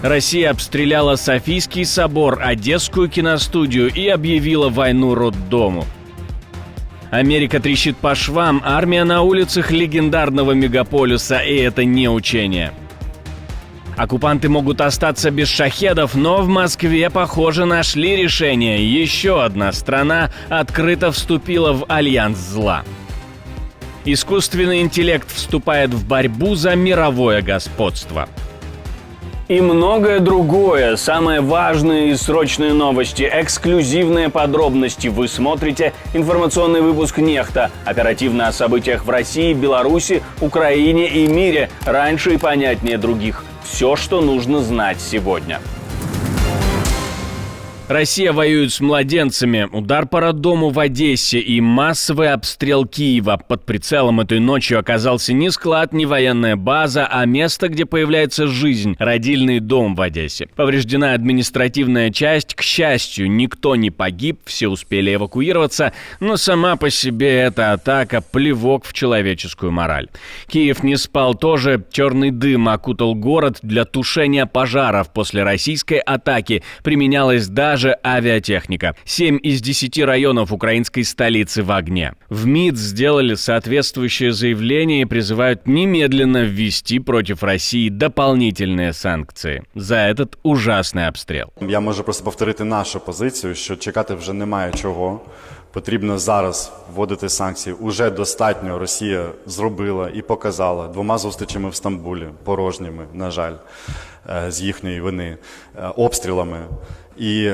Россия обстреляла Софийский собор, Одесскую киностудию и объявила войну роддому. Америка трещит по швам, армия на улицах легендарного мегаполиса, и это не учение. Оккупанты могут остаться без шахедов, но в Москве, похоже, нашли решение. Еще одна страна открыто вступила в альянс зла. Искусственный интеллект вступает в борьбу за мировое господство. И многое другое. Самые важные и срочные новости, эксклюзивные подробности. Вы смотрите информационный выпуск «Нехта». Оперативно о событиях в России, Беларуси, Украине и мире. Раньше и понятнее других. Все, что нужно знать сегодня. Россия воюет с младенцами, удар по роддому в Одессе и массовый обстрел Киева. Под прицелом этой ночью оказался не склад, не военная база, а место, где появляется жизнь – родильный дом в Одессе. Повреждена административная часть. К счастью, никто не погиб, все успели эвакуироваться, но сама по себе эта атака – плевок в человеческую мораль. Киев не спал тоже. Черный дым окутал город. Для тушения пожаров после российской атаки применялась даже авиатехника. 7 из 10 районов украинской столицы в огне. В МИД сделали соответствующее заявление и призывают немедленно ввести против России дополнительные санкции за этот ужасний обстріл. Я можу просто повторити нашу позицію, що чекати вже немає чого. Потрібно зараз вводити санкції. Уже достатньо Росія зробила і показала 2 зустрічами в Стамбулі, порожніми, на жаль, з їхньої вини, обстрілами і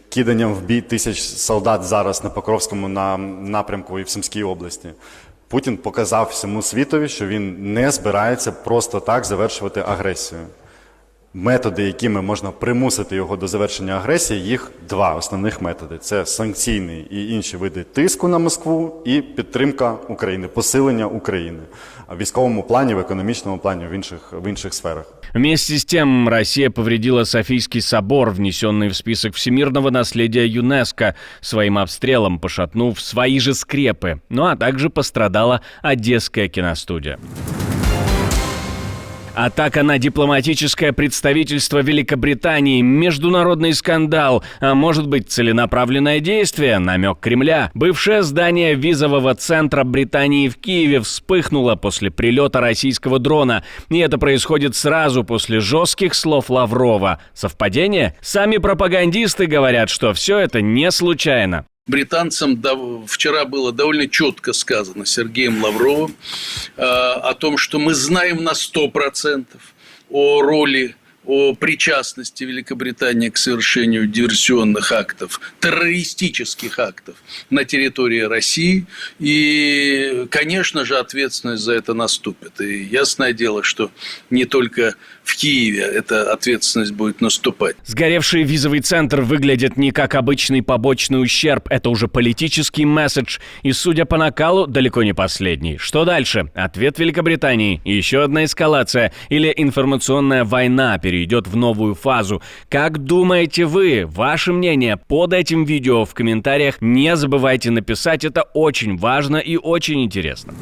киданням в бій тисяч солдат зараз на Покровському напрямку і в Сумській області. Путін показав всьому світові, що він не збирається просто так завершувати агресію. Методи, якими можна примусити його до завершення агресії, їх 2 основних методи. Це санкційний і інші види тиску на Москву і підтримка України, посилення України. В військовому плані, в економічному плані, в інших сферах. Вместе с тем, Россия повредила Софийский собор, внесенный в список всемирного наследия ЮНЕСКО, своим обстрелом пошатнув свои же скрепы. Ну а также пострадала Одесская киностудия. Атака на дипломатическое представительство Великобритании, международный скандал, а может быть целенаправленное действие, намек Кремля. Бывшее здание визового центра Британии в Киеве вспыхнуло после прилета российского дрона. И это происходит сразу после жестких слов Лаврова. Совпадение? Сами пропагандисты говорят, что все это не случайно. Британцам вчера было довольно четко сказано Сергеем Лавровым о том, что мы знаем на 100% о роли, о причастности Великобритании к совершению диверсионных актов, террористических актов на территории России. И, конечно же, ответственность за это наступит. И ясное дело, что не только в Киеве эта ответственность будет наступать. Сгоревший визовый центр выглядит не как обычный побочный ущерб. Это уже политический месседж. И, судя по накалу, далеко не последний. Что дальше? Ответ Великобритании. Еще одна эскалация. Или информационная война перейдет в новую фазу. Как думаете вы? Ваше мнение под этим видео в комментариях. Не забывайте написать. Это очень важно и очень интересно.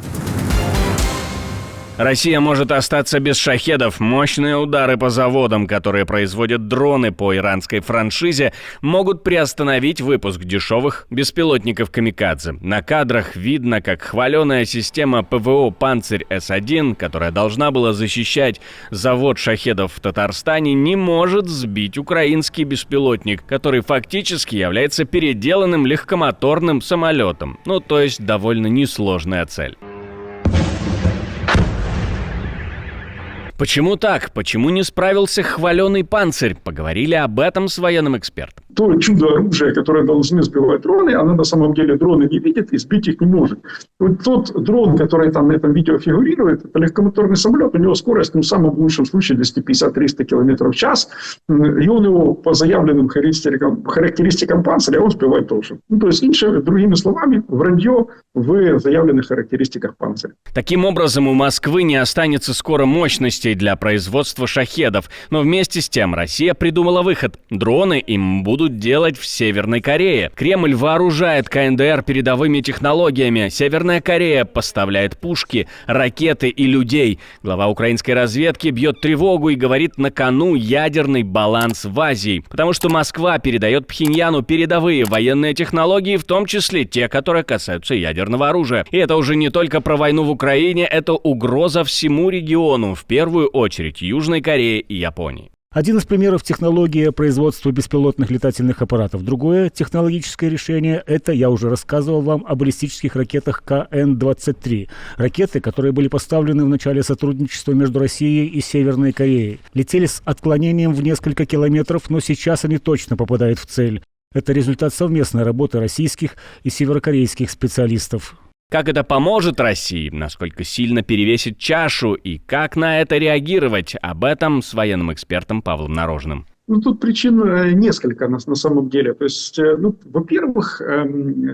Россия может остаться без шахедов. Мощные удары по заводам, которые производят дроны по иранской франшизе, могут приостановить выпуск дешевых беспилотников «Камикадзе». На кадрах видно, как хваленая система ПВО «Панцирь-С-1», которая должна была защищать завод шахедов в Татарстане, не может сбить украинский беспилотник, который фактически является переделанным легкомоторным самолетом. Ну, то есть довольно несложная цель. Почему так? Почему не справился хваленый «Панцирь»? Поговорили об этом с военным экспертом. То чудо-оружие, которое должны сбивать дроны, оно на самом деле дроны не видит и сбить их не может. Вот тот дрон, который там на этом видео фигурирует, это легкомоторный самолет, у него скорость, в самом лучшем случае 250-300 км в час. И он его по заявленным характеристикам «Панциря» он сбивать должен. То есть, другими словами, вранье в заявленных характеристиках «Панциря». Таким образом, у Москвы не останется скоро мощностей для производства шахедов. Но вместе с тем Россия придумала выход. Дроны им будут будут делать в Северной Корее. Кремль вооружает КНДР передовыми технологиями. Северная Корея поставляет пушки, ракеты и людей. Глава украинской разведки бьет тревогу и говорит, на кону ядерный баланс в Азии. Потому что Москва передает Пхеньяну передовые военные технологии, в том числе те, которые касаются ядерного оружия. И это уже не только про войну в Украине, это угроза всему региону, в первую очередь Южной Корее и Японии. Один из примеров технологии производства беспилотных летательных аппаратов. Другое технологическое решение – это, я уже рассказывал вам о баллистических ракетах КН-23. Ракеты, которые были поставлены в начале сотрудничества между Россией и Северной Кореей. Летели с отклонением в несколько километров, но сейчас они точно попадают в цель. Это результат совместной работы российских и северокорейских специалистов. Как это поможет России, насколько сильно перевесит чашу и как на это реагировать, об этом с военным экспертом Павлом Нарожным. Ну, тут причин несколько на самом деле. То есть, во-первых,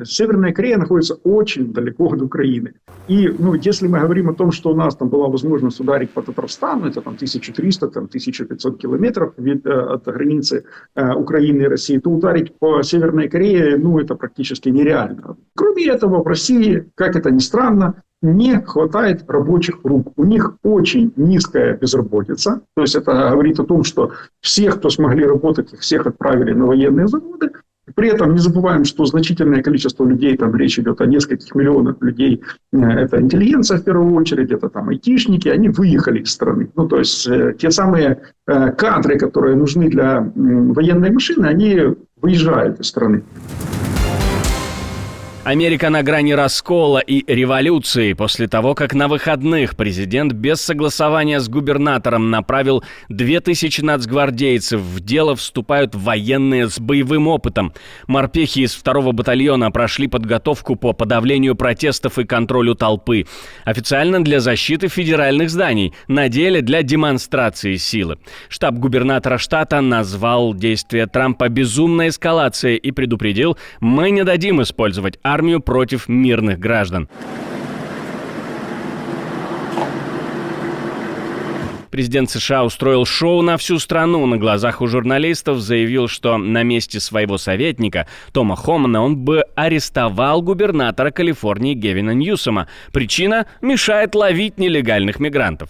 Северная Корея находится очень далеко от Украины. И, если мы говорим о том, что у нас там была возможность ударить по Татарстану, это там 1300-1500 километров от границы Украины и России, то ударить по Северной Корее, это практически нереально. Кроме этого, в России, как это ни странно, не хватает рабочих рук. У них очень низкая безработица. То есть это говорит о том, что всех, кто смогли работать, их всех отправили на военные заводы. При этом не забываем, что значительное количество людей, там речь идет о нескольких миллионах людей, это интеллигенция в первую очередь, это там айтишники, они выехали из страны. То есть те самые кадры, которые нужны для военной машины, они выезжают из страны. Америка на грани раскола и революции после того, как на выходных президент без согласования с губернатором направил 2000 нацгвардейцев. В дело вступают военные с боевым опытом. Морпехи из 2-го батальона прошли подготовку по подавлению протестов и контролю толпы. Официально для защиты федеральных зданий, на деле для демонстрации силы. Штаб губернатора штата назвал действия Трампа безумной эскалацией и предупредил: «Мы не дадим использовать армию против мирных граждан». Президент США устроил шоу на всю страну. На глазах у журналистов заявил, что на месте своего советника Тома Хомана он бы арестовал губернатора Калифорнии Гевина Ньюсома. Причина – мешает ловить нелегальных мигрантов.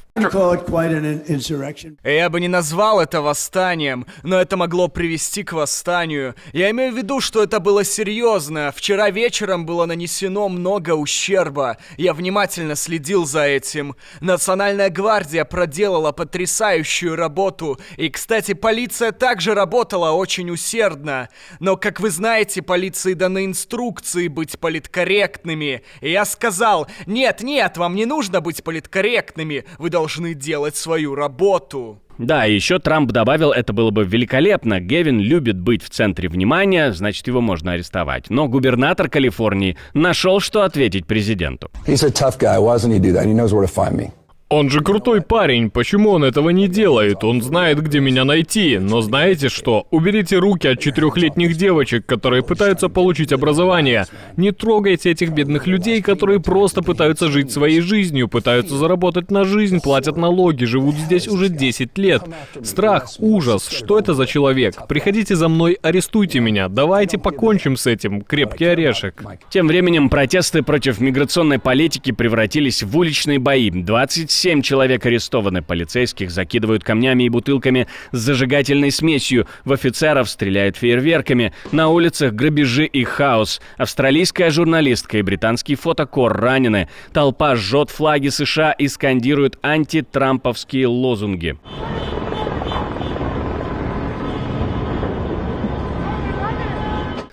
Я бы не назвал это восстанием, но это могло привести к восстанию. Я имею в виду, что это было серьезно. Вчера вечером было нанесено много ущерба. Я внимательно следил за этим. Национальная гвардия проделала потрясающую работу. И, кстати, полиция также работала очень усердно. Но, как вы знаете, полиции даны инструкции быть политкорректными. И я сказал: нет, вам не нужно быть политкорректными. Вы должны делать свою работу. Да, и еще Трамп добавил, это было бы великолепно. Гевин любит быть в центре внимания, значит, его можно арестовать. Но губернатор Калифорнии нашел, что ответить президенту. Он же крутой парень, почему он этого не делает? Он знает, где меня найти. Но знаете что? Уберите руки от 4-летних девочек, которые пытаются получить образование. Не трогайте этих бедных людей, которые просто пытаются жить своей жизнью, пытаются заработать на жизнь, платят налоги, живут здесь уже 10 лет. Страх, ужас, что это за человек? Приходите за мной, арестуйте меня, давайте покончим с этим, крепкий орешек. Тем временем протесты против миграционной политики превратились в уличные бои. 27 человек арестованы, полицейских закидывают камнями и бутылками с зажигательной смесью, в офицеров стреляют фейерверками, на улицах грабежи и хаос. Австралийская журналистка и британский фотокор ранены. Толпа жжет флаги США и скандирует антитрамповские лозунги.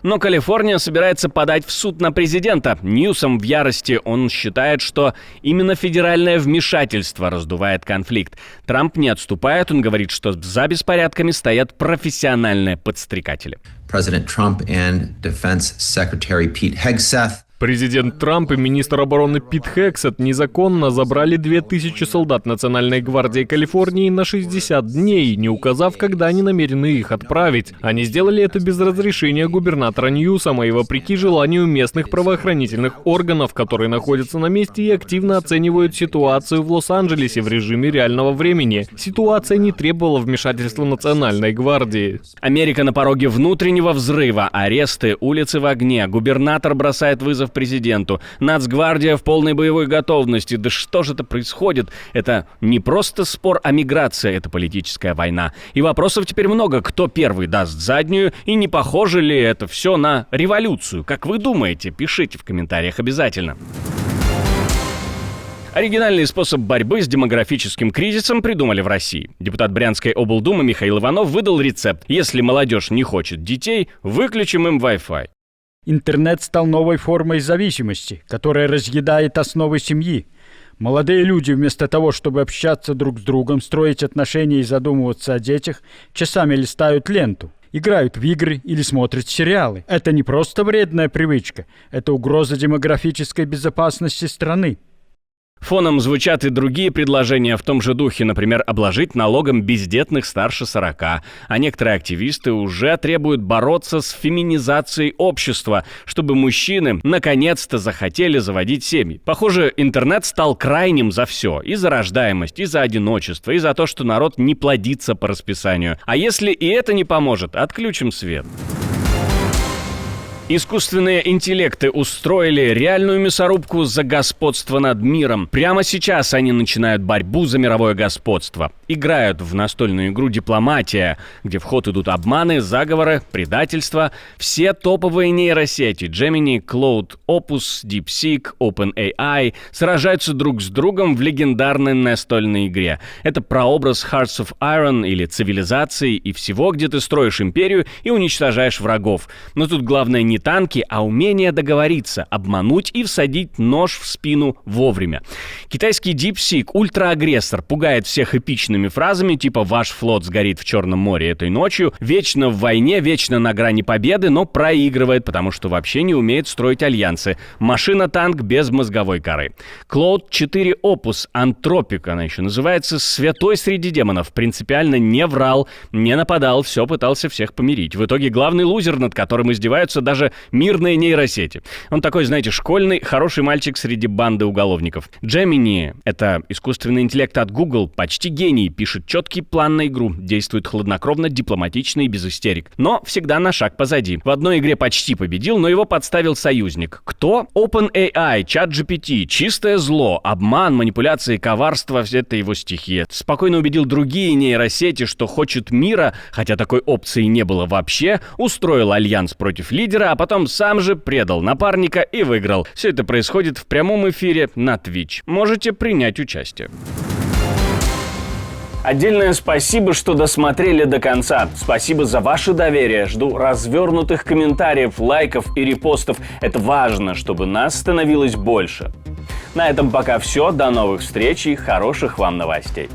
Но Калифорния собирается подать в суд на президента. Ньюсом в ярости. Он считает, что именно федеральное вмешательство раздувает конфликт. Трамп не отступает. Он говорит, что за беспорядками стоят профессиональные подстрекатели. President Trump and Defense Secretary Pete Hegseth Президент Трамп и министр обороны Пит Хексет незаконно забрали 2000 солдат Национальной гвардии Калифорнии на 60 дней, не указав, когда они намерены их отправить. Они сделали это без разрешения губернатора Ньюсома и вопреки желанию местных правоохранительных органов, которые находятся на месте и активно оценивают ситуацию в Лос-Анджелесе в режиме реального времени. Ситуация не требовала вмешательства Национальной гвардии. Америка на пороге внутреннего взрыва, аресты, улицы в огне, губернатор бросает вызов президенту, Нацгвардия в полной боевой готовности. Да что же это происходит? Это не просто спор о миграции, это политическая война. И вопросов теперь много. Кто первый даст заднюю? И не похоже ли это все на революцию? Как вы думаете? Пишите в комментариях обязательно. Оригинальный способ борьбы с демографическим кризисом придумали в России. Депутат Брянской облдумы Михаил Иванов выдал рецепт. Если молодежь не хочет детей, выключим им Wi-Fi. Интернет стал новой формой зависимости, которая разъедает основы семьи. Молодые люди вместо того, чтобы общаться друг с другом, строить отношения и задумываться о детях, часами листают ленту, играют в игры или смотрят сериалы. Это не просто вредная привычка, это угроза демографической безопасности страны. Фоном звучат и другие предложения в том же духе, например, обложить налогом бездетных старше 40. А некоторые активисты уже требуют бороться с феминизацией общества, чтобы мужчины наконец-то захотели заводить семьи. Похоже, интернет стал крайним за все. И за рождаемость, и за одиночество, и за то, что народ не плодится по расписанию. А если и это не поможет, отключим свет. Искусственные интеллекты устроили реальную мясорубку за господство над миром. Прямо сейчас они начинают борьбу за мировое господство. Играют в настольную игру «Дипломатия», где в ход идут обманы, заговоры, предательства. Все топовые нейросети Gemini, Claude, Opus, DeepSeek, OpenAI сражаются друг с другом в легендарной настольной игре. Это прообраз Hearts of Iron или цивилизации и всего, где ты строишь империю и уничтожаешь врагов. Но тут главное не танки, а умение договориться, обмануть и всадить нож в спину вовремя. Китайский DeepSeek, ультраагрессор, пугает всех эпичными фразами типа «Ваш флот сгорит в Черном море этой ночью», вечно в войне, вечно на грани победы, но проигрывает, потому что вообще не умеет строить альянсы. Машина-танк без мозговой коры. Claude 4 Opus, Антропик, она еще называется, святой среди демонов, принципиально не врал, не нападал, все пытался всех помирить. В итоге главный лузер, над которым издеваются даже мирные нейросети. Он такой, знаете, школьный, хороший мальчик среди банды уголовников. Gemini — это искусственный интеллект от Google, почти гений, пишет четкий план на игру, действует хладнокровно, дипломатично и без истерик. Но всегда на шаг позади. В одной игре почти победил, но его подставил союзник. Кто? OpenAI, ChatGPT, чистое зло, обман, манипуляции, коварство — это его стихия. Спокойно убедил другие нейросети, что хочет мира, хотя такой опции не было вообще, устроил альянс против лидера, а потом сам же предал напарника и выиграл. Все это происходит в прямом эфире на Twitch. Можете принять участие. Отдельное спасибо, что досмотрели до конца. Спасибо за ваше доверие. Жду развернутых комментариев, лайков и репостов. Это важно, чтобы нас становилось больше. На этом пока все. До новых встреч и хороших вам новостей.